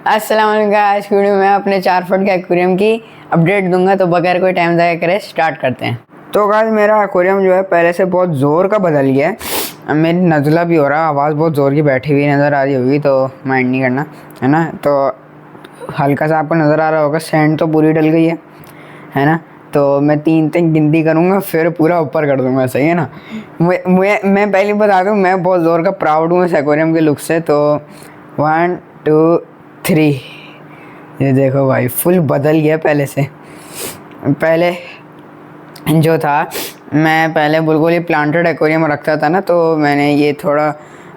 अस्सलाम वालेकुम। आज की वीडियो में अपने 4 फुट के एक्वेरियम की अपडेट दूंगा, तो बगैर कोई टाइम ज़ाया करे स्टार्ट करते हैं। तो गाइस मेरा एक्वेरियम जो है पहले से बहुत ज़ोर का बदल गया है। मेरी नज़ला भी हो रहा है, आवाज़ बहुत ज़ोर की बैठी हुई नज़र आ रही होगी, तो माइंड नहीं करना, है ना। तो हल्का सा आपको नज़र आ रहा होगा, सैंड तो पूरी डल गई है ना। तो मैं 3 तक गिनती करूँगा, फिर पूरा ऊपर कर दूँगा, सही है ना। मैं पहले बता दूँ, मैं बहुत ज़ोर का प्राउड हूँ इस एक्वेरियम के लुक से। तो 1 2 3, ये देखो भाई, फुल बदल गया पहले से। पहले जो था, मैं पहले बिल्कुल ही प्लांटेड एक्वेरियम रखता था ना, तो मैंने ये थोड़ा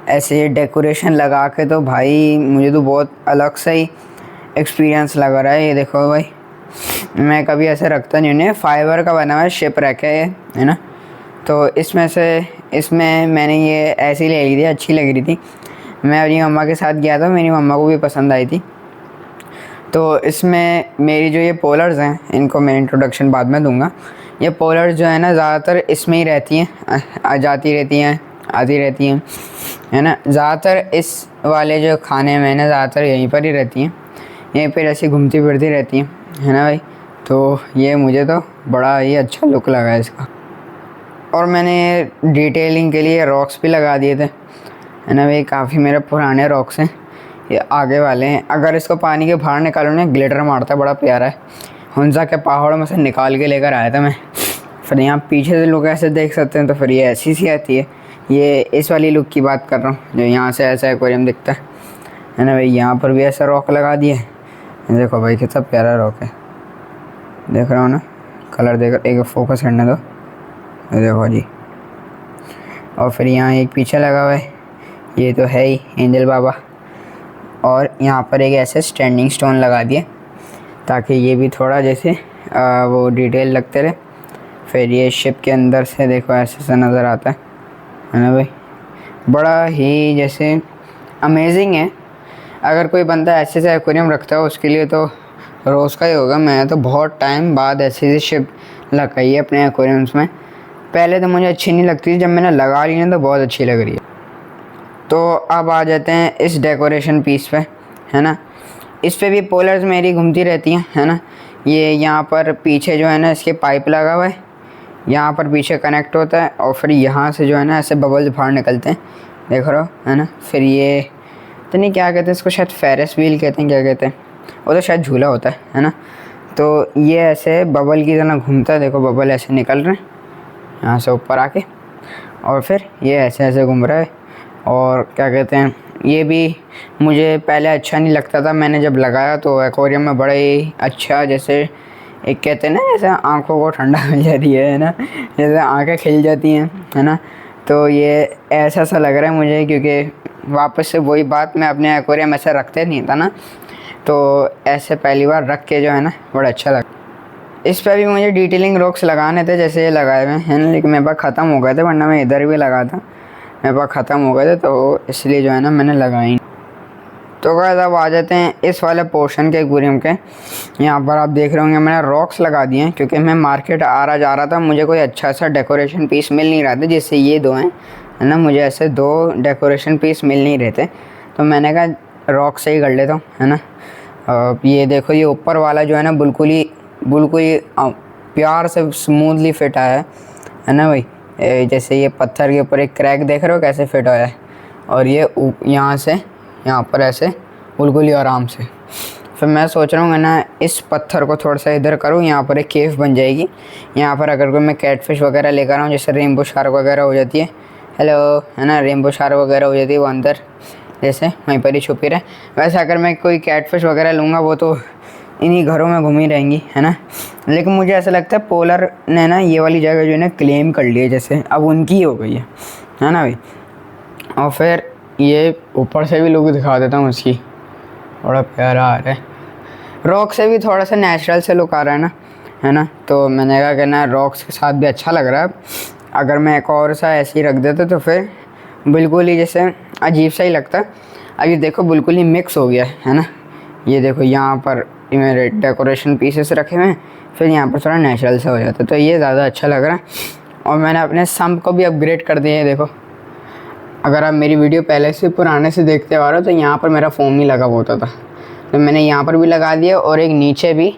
ऐसे डेकोरेशन लगा के, तो भाई मुझे तो बहुत अलग सा ही एक्सपीरियंस लग रहा है। ये देखो भाई, मैं कभी ऐसे रखता नहीं हूँ। फाइबर का बना हुआ है, शिप रैक है ना। तो इसमें मैंने ये ऐसी ले ली थी, अच्छी लग रही थी। मैं अपनी मम्मा के साथ गया था, मेरी मम्मा को भी पसंद आई थी। तो इसमें मेरी जो ये पोलर्स हैं, इनको मैं इंट्रोडक्शन बाद में दूंगा। ये पोलर्स जो है ना, ज़्यादातर इसमें ही रहती हैं, जाती रहती हैं, आती रहती हैं, है ना। ज़्यादातर इस वाले जो खाने में ना, ज़्यादातर यहीं पर ही रहती हैं, यहीं पर ऐसी घूमती फिरती रहती हैं, है ना भाई। तो ये मुझे तो बड़ा ही अच्छा लुक लगा है इसका। और मैंने डिटेलिंग के लिए रॉक्स भी लगा दिए थे, है ना भाई। काफ़ी मेरे पुराने रॉक्स हैं, ये आगे वाले हैं। अगर इसको पानी के बाहर निकालो ना, ग्लिटर मारता है, बड़ा प्यारा है। हुंजा के पहाड़ों में से निकाल के लेकर आया था मैं। फिर यहाँ पीछे से लोग ऐसे देख सकते हैं, तो फिर ये ऐसी सी आती है। ये इस वाली लुक की बात कर रहा हूँ, जो यहाँ से ऐसा एक्वेरियम दिखता है ना भाई। यहाँ पर भी ऐसा रॉक लगा दिए। देखो भाई, कितना प्यारा रॉक है, देख रहा हूँ ना, कलर देख, एक फोकस करने दो, देखो जी। और फिर यहाँ एक पीछे लगा हुआ है, ये तो है ही एंजल बाबा। और यहाँ पर एक ऐसे स्टैंडिंग स्टोन लगा दिए, ताकि ये भी थोड़ा जैसे वो डिटेल लगते रहे। फिर ये शिप के अंदर से देखो ऐसे सा नज़र आता है ना भाई। बड़ा ही जैसे अमेजिंग है। अगर कोई बंदा ऐसे से एक्वेरियम रखता है, उसके लिए तो रोज़ का ही होगा। मैं तो बहुत टाइम बाद ऐसी शिप लगाई है अपने एक्वेरियम्स में। पहले तो मुझे अच्छी नहीं लगती थी, जब मैंने लगा ली ना तो बहुत अच्छी लग रही है। तो अब आ जाते हैं इस डेकोरेशन पीस पे, है ना। इस पे भी पोलर्स मेरी घूमती रहती हैं, है ना। ये यहाँ पर पीछे जो है ना, इसके पाइप लगा हुआ है, यहाँ पर पीछे कनेक्ट होता है, और फिर यहाँ से जो है ना ऐसे बबल्स बाहर निकलते हैं, देख रहे हो, है ना। फिर ये तो नहीं, क्या कहते हैं इसको, शायद फेरिस व्हील कहते हैं, क्या कहते हैं वो, तो शायद झूला होता है ना। तो ये ऐसे बबल की तरह घूमता है, देखो बबल ऐसे निकल रहे हैं यहाँ से ऊपर आके, और फिर ये ऐसे ऐसे घूम रहा है। और क्या कहते हैं, ये भी मुझे पहले अच्छा नहीं लगता था। मैंने जब लगाया तो एक्वेरियम में बड़ा ही अच्छा, जैसे एक कहते हैं ना, जैसे आँखों को ठंडा मिल जाती है ना, जैसे आँखें खिल जाती हैं, है ना। तो ये ऐसा सा लग रहा है मुझे, क्योंकि वापस से वही बात, मैं अपने एक्वेरियम ऐसे रखते नहीं था ना, तो ऐसे पहली बार रख के जो है ना, बड़ा अच्छा लगा। इस पर भी मुझे डिटेलिंग रॉक्स लगाने थे, जैसे ये लगाए हुए हैं ना, लेकिन मेरे पास ख़त्म हो गए थे, वरना मैं इधर भी लगा था, मेरे पास ख़त्म हो गए थे, तो इसलिए जो है ना मैंने लगाई। तो गाइस अब आ जाते हैं इस वाले पोर्शन के एक्वेरियम के। यहाँ पर आप देख रहे होंगे मैंने रॉक्स लगा दिए हैं, क्योंकि मैं मार्केट आ रहा जा रहा था, मुझे कोई अच्छा सा डेकोरेशन पीस मिल नहीं रहा था, जैसे ये दो हैं, है ना। मुझे ऐसे 2 डेकोरेशन पीस मिल नहीं रहे थे, तो मैंने कहा रॉक से ही कर लेता हूँ, है ना। ये देखो, ये ऊपर वाला जो है ना, बिल्कुल ही प्यार से स्मूथली फिट आया है ना भाई। जैसे ये पत्थर के ऊपर एक क्रैक देख रहे हो कैसे फिट होया है, और ये यहाँ से यहाँ पर ऐसे बिल्कुल ही आराम से। फिर मैं सोच रहा हूँ ना, इस पत्थर को थोड़ा सा इधर करूँ, यहाँ पर एक केव बन जाएगी। यहाँ पर अगर कोई मैं कैटफिश वगैरह लेकर आऊँ, जैसे रेनबो शार्क वगैरह हो जाती है, हेलो, है ना, रेनबो शार्क वगैरह हो जाती है, वो अंदर जैसे वहीं पर ही छुपी रहे। वैसे अगर मैं कोई कैटफिश वगैरह लूँगा, वो तो इन्हीं घरों में घूमी रहेंगी, है ना। लेकिन मुझे ऐसा लगता है पोलर ने ना ये वाली जगह जो है ना क्लेम कर ली है, जैसे अब उनकी हो गई है ना भाई। और फिर ये ऊपर से भी लोग दिखा देता हूँ उसकी, बड़ा प्यारा आ रहा है। रॉक से भी थोड़ा सा नेचुरल से लुक आ रहा है ना। तो मैंने कहा कि ना, रॉक्स के साथ भी अच्छा लग रहा है। अगर मैं एक और सा ऐसे ही रख देता तो फिर बिल्कुल ही जैसे अजीब सा ही लगता। अब ये देखो बिल्कुल ही मिक्स हो गया है ना। ये देखो, यहाँ पर मेरे डेकोरेशन पीसेस रखे हुए हैं, फिर यहाँ पर थोड़ा नेचुरल सा हो जाता है, तो ये ज़्यादा अच्छा लग रहा है। और मैंने अपने सम्प को भी अपग्रेड कर दिया है, देखो। अगर आप मेरी वीडियो पहले से पुराने से देखते आ रहे हो, तो यहाँ पर मेरा फोम नहीं लगा होता था, तो मैंने यहाँ पर भी लगा दिया और एक नीचे भी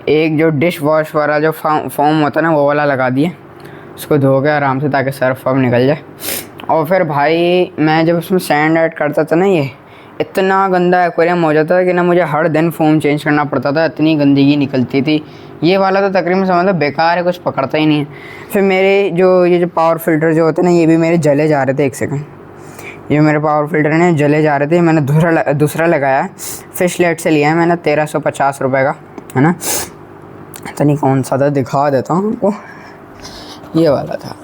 एक जो डिश वॉश वाला जो फॉर्म होता है ना वो वाला लगा दिया, उसको धो के आराम से ताकि सर्फ वर्फ निकल जाए। और फिर भाई मैं जब उसमें सैंड ऐड करता था ना, ये इतना गंदा एक्वेरियम हो जाता था कि ना मुझे हर दिन फोम चेंज करना पड़ता था, इतनी गंदगी निकलती थी। ये वाला तो तकरीबन समझ लो बेकार है, कुछ पकड़ता ही नहीं है। फिर मेरे ये जो पावर फिल्टर जो होते हैं ना, ये भी मेरे जले जा रहे थे। एक सेकंड, ये मेरे पावर फिल्टर ने जले जा रहे थे। मैंने दूसरा लगाया, फिशलेट से लिया है मैंने, 1350 रुपये का, है ना। पता नहीं कौन सा था, दिखा देता हूँ आपको। ये वाला था,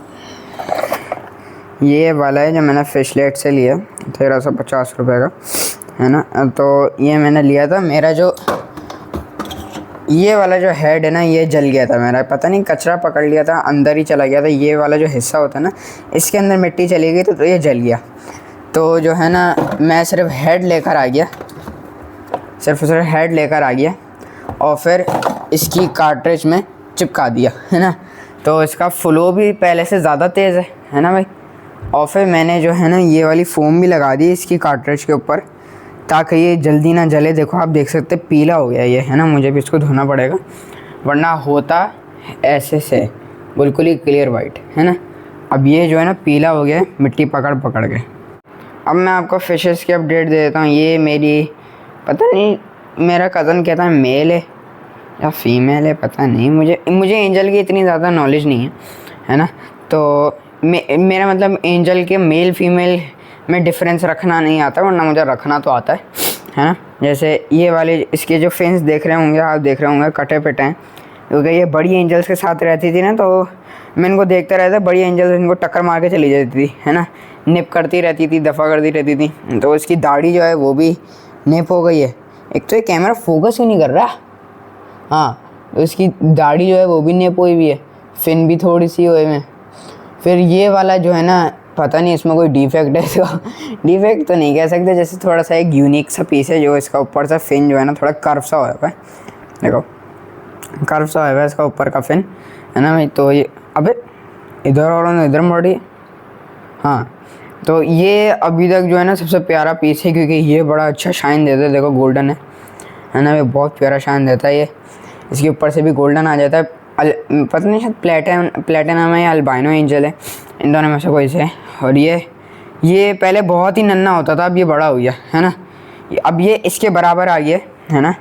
ये वाला है जो मैंने फिशलेट से लिया, 1350 रुपये का, है ना। तो ये मैंने लिया था। मेरा जो ये वाला जो हेड है ना, ये जल गया था मेरा, पता नहीं कचरा पकड़ लिया था, अंदर ही चला गया था। ये वाला जो हिस्सा होता है ना, इसके अंदर मिट्टी चली गई तो ये जल गया। तो जो है ना, मैं सिर्फ हेड लेकर आ गया, सिर्फ हेड लेकर आ गया और फिर इसकी कार्ट्रिज में चिपका दिया, है ना। तो इसका फ्लो भी पहले से ज़्यादा तेज़ है ना भाई। और फिर मैंने जो है ना ये वाली फोम भी लगा दी इसकी कार्ट्रिज के ऊपर, ताकि ये जल्दी ना जले। देखो आप देख सकते पीला हो गया ये, है ना। मुझे भी इसको धोना पड़ेगा, वरना होता ऐसे से बिल्कुल ही क्लियर वाइट, है ना। अब ये जो है ना पीला हो गया मिट्टी पकड़ पकड़ के। अब मैं आपको फ़िशेस की अपडेट दे देता हूँ। ये मेरी, पता नहीं मेरा कज़न कहता है मेल है या फीमेल है, पता नहीं। मुझे एंजल की इतनी ज़्यादा नॉलेज नहीं है ना। तो मेरा मतलब एंजल के मेल फीमेल में डिफरेंस रखना नहीं आता, वरना मुझे रखना तो आता है ना। जैसे ये वाले इसके जो फिन्स देख रहे होंगे आप, देख रहे होंगे कटे पिटे हैं, क्योंकि ये बड़ी एंजल्स के साथ रहती थी ना, तो मैं इनको देखता रहता। बड़ी एंजल्स इनको टक्कर मार के चली जाती थी, है ना, निप करती रहती थी, दफ़ा करती रहती थी। तो इसकी दाढ़ी जो है वो भी निप हो गई है। एक तो ये कैमरा फोकस ही नहीं कर रहा, हाँ। तो इसकी दाढ़ी जो है वो भी निप हुई भी है, फिन भी थोड़ी सी हुए में। फिर ये वाला जो है ना, पता नहीं इसमें कोई डिफेक्ट है इसका, डिफेक्ट तो नहीं कह सकते, जैसे थोड़ा सा एक यूनिक सा पीस है जो इसका ऊपर से फिन जो है ना थोड़ा कर्व सा हुआ है। देखो कर्व सा हुआ है इसका ऊपर का फिन, है ना भाई। तो ये अबे इधर और इधर मोड़ रही है, हाँ। तो ये अभी तक जो है ना सबसे प्यारा पीस है, क्योंकि ये बड़ा अच्छा शाइन देता है। देखो गोल्डन है ना, ये बहुत प्यारा शाइन देता है। ये इसके ऊपर से भी गोल्डन आ जाता है। पता नहीं शायद प्लेटिनम है या अल्बाइनो एंजल है, इन दोनों में से कोई से है। और ये पहले बहुत ही नन्हा होता था, अब ये बड़ा हो गया, है ना। अब ये इसके बराबर आ गया, है ना।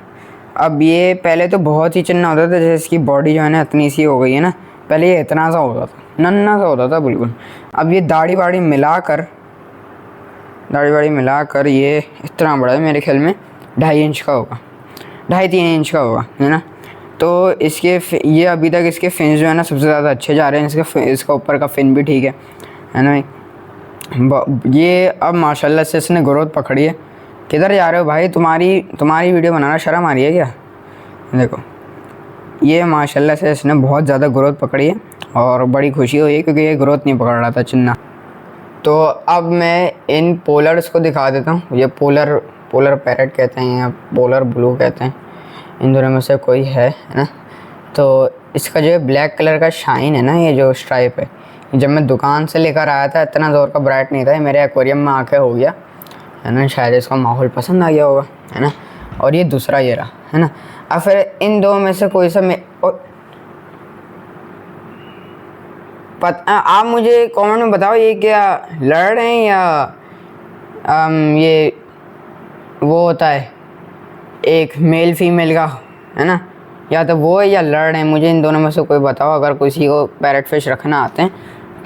अब ये पहले तो बहुत ही चिन्ना होता था, जैसे इसकी बॉडी जो है ना इतनी सी हो गई है ना। पहले ये इतना सा होता था, नन्हा सा होता था बिल्कुल। अब ये दाढ़ी वाड़ी मिलाकर ये इतना बड़ा है, मेरे ख्याल में 2.5 इंच का होगा, 2.5-3 इंच का होगा, है ना। तो ये अभी तक इसके फिन्स जो है ना सबसे ज़्यादा अच्छे जा रहे हैं। इसका ऊपर का फिन भी ठीक है ना। ये अब माशाल्लाह से इसने ग्रोथ पकड़ी है। किधर जा रहे हो भाई, तुम्हारी वीडियो बनाना शर्म आ रही है क्या। देखो ये माशाल्लाह से इसने बहुत ज़्यादा ग्रोथ पकड़ी है और बड़ी खुशी हुई है, क्योंकि ये ग्रोथ नहीं पकड़ रहा था चिन्ना। तो अब मैं इन पोलर्स को दिखा देता हूँ। ये पोलर पैरेट कहते हैं या पोलर ब्लू कहते हैं, इन दोनों में से कोई है ना। तो इसका जो है ब्लैक कलर का शाइन है ना, ये जो स्ट्राइप है, जब मैं दुकान से लेकर आया था इतना ज़ोर का ब्राइट नहीं था, ये मेरे एक्वेरियम में आके हो गया, है ना। शायद इसका माहौल पसंद आ गया होगा, है ना। और ये दूसरा ये रहा, है ना। अब फिर इन दो में से कोई सा आप मुझे कमेंट में बताओ, ये क्या लड़ रहे हैं या ये वो होता है एक मेल फीमेल का, है ना, या तो वो है या लड़ रहे हैं। मुझे इन दोनों में से कोई बताओ। अगर किसी को पैरेट फिश रखना आते हैं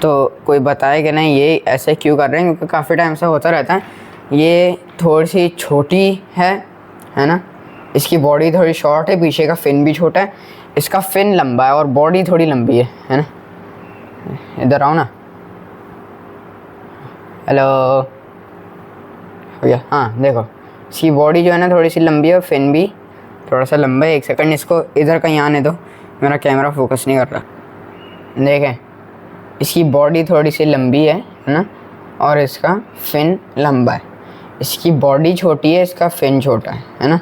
तो कोई बताए कि नहीं ये ऐसे क्यों कर रहे हैं, क्योंकि काफ़ी टाइम से होता रहता है। ये थोड़ी सी छोटी है ना, इसकी बॉडी थोड़ी शॉर्ट है, पीछे का फिन भी छोटा है, इसका फिन लंबा है और बॉडी थोड़ी लंबी है ना। इधर आओ ना, हेलो, हो गया, हाँ। देखो इसकी बॉडी जो है ना थोड़ी सी लंबी है और फिन भी थोड़ा सा लंबा है। एक सेकंड इसको इधर कहीं आने दो, मेरा कैमरा फोकस नहीं कर रहा। देखें इसकी बॉडी थोड़ी सी लंबी है ना, और इसका फिन लंबा है। इसकी बॉडी छोटी है, इसका फिन छोटा है ना।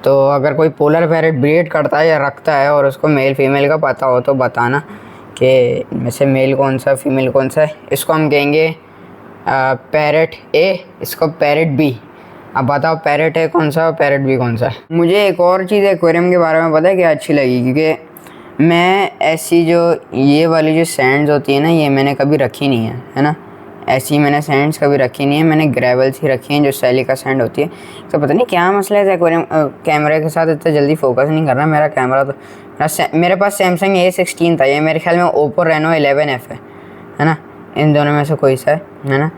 तो अगर कोई पोलर पैरेट ब्रीड करता है या रखता है और उसको मेल फीमेल का पता हो तो बताना कि इनमें से मेल कौन सा फीमेल कौन सा है। इसको हम कहेंगे पैरेट ए, इसको पैरेट बी। अब बताओ पैरेट है कौन सा और पैरेट भी कौन सा है। मुझे एक और चीज़ एक्वेरियम के बारे में पता है क्या अच्छी लगी, क्योंकि मैं ऐसी जो ये वाली जो सैंड्स होती है ना, ये मैंने कभी रखी नहीं है ना। ऐसी मैंने सैंड्स कभी रखी नहीं है, मैंने ग्रेवल्स ही रखी हैं जो सिलिका सैंड होती है। तो पता नहीं क्या मसला है एक्वेरियम कैमरे के साथ इतना जल्दी फोकस नहीं कर रहा मेरा कैमरा। तो मेरे पास सैमसंग A16 था, ये मेरे ख्याल में ओप्पो रेनो 11F है ना, इन दोनों में से कोई सा है ना।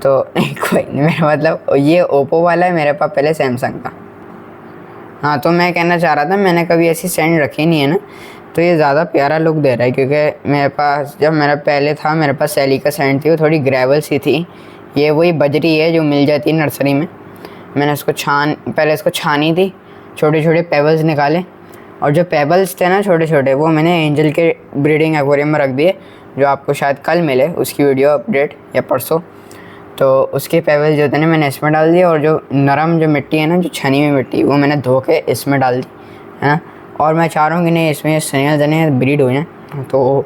तो कोई नहीं, मेरा मतलब ये ओप्पो वाला है, मेरे पास पहले सैमसंग था। हाँ, तो मैं कहना चाह रहा था मैंने कभी ऐसी सैंड रखी नहीं है ना, तो ये ज़्यादा प्यारा लुक दे रहा है। क्योंकि मेरे पास जब मेरा पहले था मेरे पास सिलिका सैंड थी, वो थोड़ी ग्रेवल सी थी। ये वही बजरी है जो मिल जाती है नर्सरी में। मैंने उसको पहले इसको छानी थी, छोटे छोटे पेबल्स निकाले, और जो पेबल्स थे ना छोटे छोटे, वो मैंने एंजल के ब्रीडिंग एक्वेरियम में रख दिए, जो आपको शायद कल मिले उसकी वीडियो अपडेट या परसों। तो उसके पेबल जो थे ना मैंने इसमें डाल दिए, और जो नरम जो मिट्टी है ना, जो छनी हुई मिट्टी, वो मैंने धो के इसमें डाल दी है ना। और मैं चाह रहा हूँ कि नहीं इसमें स्नेल जने ब्रीड हो जाएँ, तो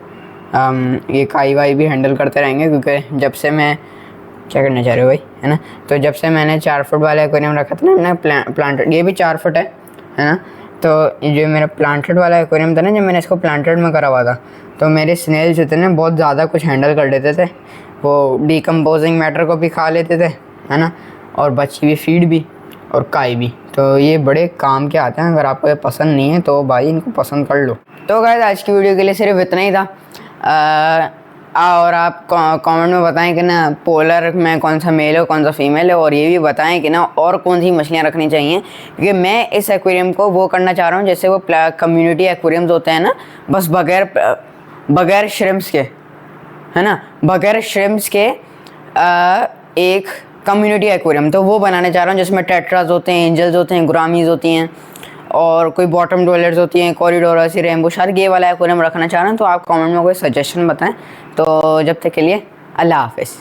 ये काई वाई भी हैंडल करते रहेंगे। क्योंकि जब से मैं क्या करना चाह रहे हो भाई, है ना, तो जब से मैंने 4 फुट वाला एक्वेरियम रखा था ना मैंने प्लांटेड, ये भी 4 फुट है ना। तो जो मेरा प्लांटेड वाला एक्वेरियम था ना, जब मैंने इसको प्लांटेड में करा हुआ था, तो मेरे स्नेल्स जो थे ना बहुत ज़्यादा कुछ हैंडल कर लेते थे। वो डिकम्पोजिंग मैटर को भी खा लेते थे है ना, और बची हुई फीड भी और काई भी। तो ये बड़े काम के आते हैं। अगर आपको ये पसंद नहीं है तो भाई इनको पसंद कर लो। तो गाइस आज की वीडियो के लिए सिर्फ इतना ही था। और आप कमेंट में बताएं कि ना पोलर में कौन सा मेल है कौन सा फीमेल है, और ये भी बताएं कि ना और कौन सी मछलियाँ रखनी चाहिए। क्योंकि मैं इस एक्वेरियम को वो करना चाह रहा हूँ जैसे वो कम्युनिटी एक्वेरियम्स होते हैं ना, बस बगैर श्रिम्प्स के, है ना, बगैर श्रिम्प्स के एक कम्युनिटी एक्वेरियम। तो वो बनाने चाह रहा हूँ जिसमें टेट्रास होते हैं, एंजल्स होते हैं, गुरामीज होती हैं, और कोई बॉटम डवेलर्स होती हैं, कॉरिडोरस, रेनबो शार्क, ये वाला एक्वेरियम रखना चाह रहा हूँ। तो आप कमेंट में कोई सजेशन बताएं। तो जब तक के लिए अल्लाह हाफिज़।